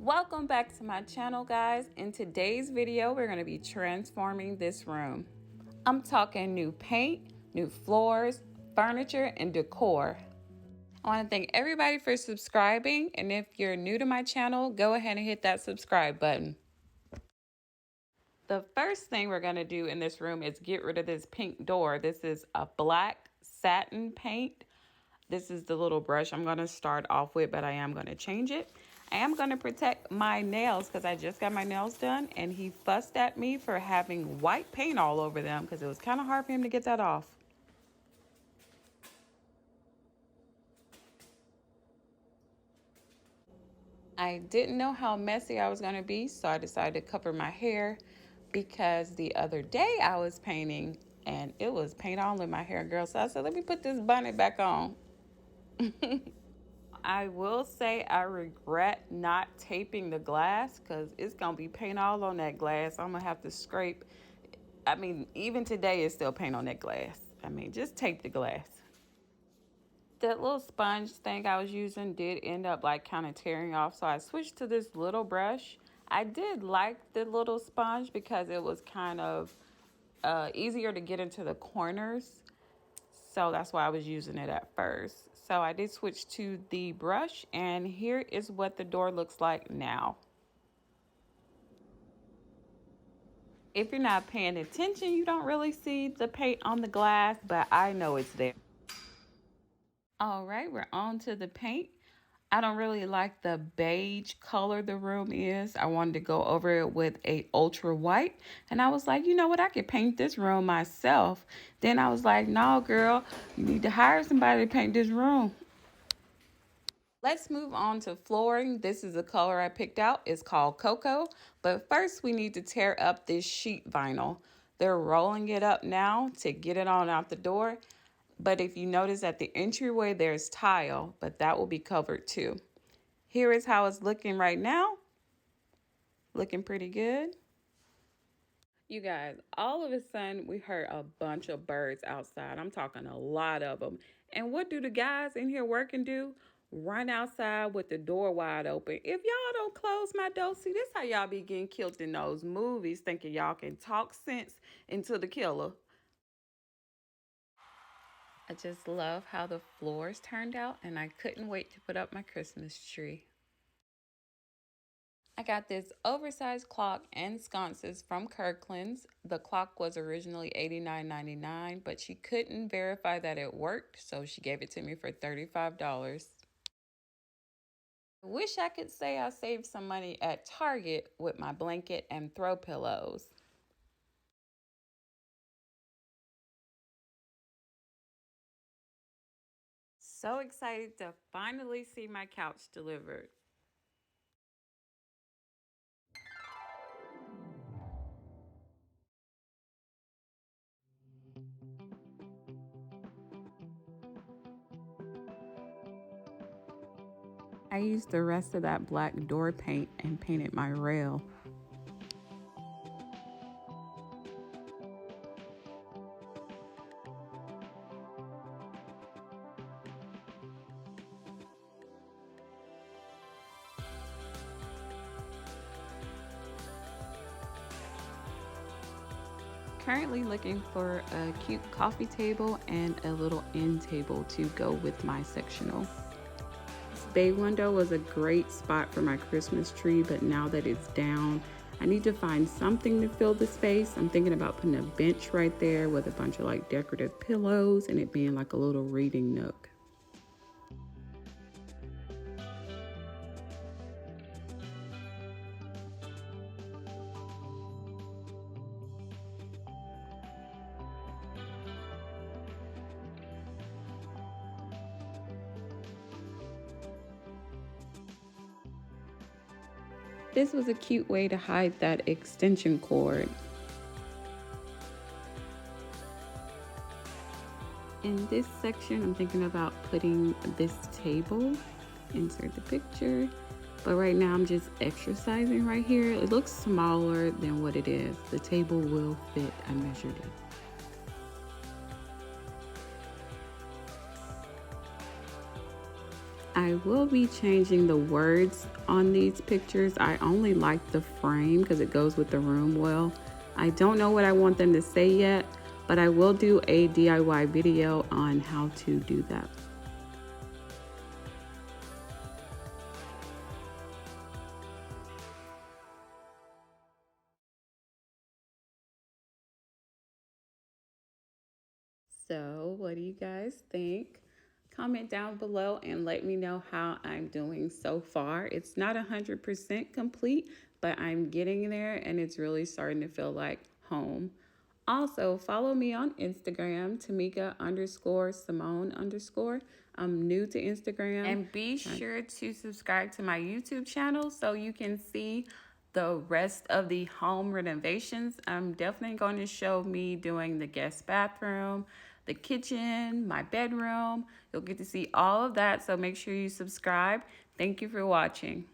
Welcome back to my channel, guys. In today's video, we're going to be transforming this room. I'm talking new paint, new floors, furniture, and decor. I want to thank everybody for subscribing, and if you're new to my channel, go ahead and hit that subscribe button. The first thing we're going to do in this room is get rid of this pink door. This is a black satin paint. This is the little brush I'm going to start off with, but I am going to change it. I am going to protect my nails because I just got my nails done, and he fussed at me for having white paint all over them because it was kind of hard for him to get that off. I didn't know how messy I was going to be, so I decided to cover my hair because the other day I was painting and it was paint all in my hair, girl. So I said, let me put this bonnet back on. I will say I regret not taping the glass because it's going to be paint all on that glass. I'm going to have to scrape. I mean, even today is still paint on that glass. I mean, just tape the glass. That little sponge thing I was using did end up like kind of tearing off. So I switched to this little brush. I did like the little sponge because it was kind of easier to get into the corners. So that's why I was using it at first. So I did switch to the brush, and here is what the door looks like now. If you're not paying attention, you don't really see the paint on the glass, but I know it's there. All right, we're on to the paint. I don't really like the beige color the room is. I wanted to go over it with a ultra white. And I was like, you know what? I could paint this room myself. Then I was like, no, girl, you need to hire somebody to paint this room. Let's move on to flooring. This is the color I picked out. It's called Cocoa. But first we need to tear up this sheet vinyl. They're rolling it up now to get it on out the door. But if you notice at the entryway, there's tile, but that will be covered too. Here is how it's looking right now. Looking pretty good. You guys, all of a sudden we heard a bunch of birds outside. I'm talking a lot of them. And what do the guys in here working do? Run outside with the door wide open. If y'all don't close my door, see, this how y'all be getting killed in those movies, thinking y'all can talk sense into the killer. I just love how the floors turned out, and I couldn't wait to put up my Christmas tree. I got this oversized clock and sconces from Kirkland's. The clock was originally $89.99, but she couldn't verify that it worked, so she gave it to me for $35. I wish I could say I saved some money at Target with my blanket and throw pillows. So excited to finally see my couch delivered. I used the rest of that black door paint and painted my rail. Currently looking for a cute coffee table and a little end table to go with my sectional. This bay window was a great spot for my Christmas tree, but now that it's down, I need to find something to fill the space. I'm thinking about putting a bench right there with a bunch of like decorative pillows and it being like a little reading nook. This was a cute way to hide that extension cord. In this section, I'm thinking about putting this table. Insert the picture. But right now I'm just exercising right here. It looks smaller than what it is. The table will fit. I measured it. I will be changing the words on these pictures. I only like the frame because it goes with the room well. I don't know what I want them to say yet, but I will do a DIY video on how to do that. So, what do you guys think? Comment down below and let me know how I'm doing so far. It's not 100% complete, but I'm getting there and it's really starting to feel like home. Also, follow me on Instagram, Tamika underscore Simone underscore. I'm new to Instagram. And be sure to subscribe to my YouTube channel so you can see the rest of the home renovations. I'm definitely going to show me doing the guest bathroom, the kitchen, my bedroom. You'll get to see all of that, so make sure you subscribe. Thank you for watching.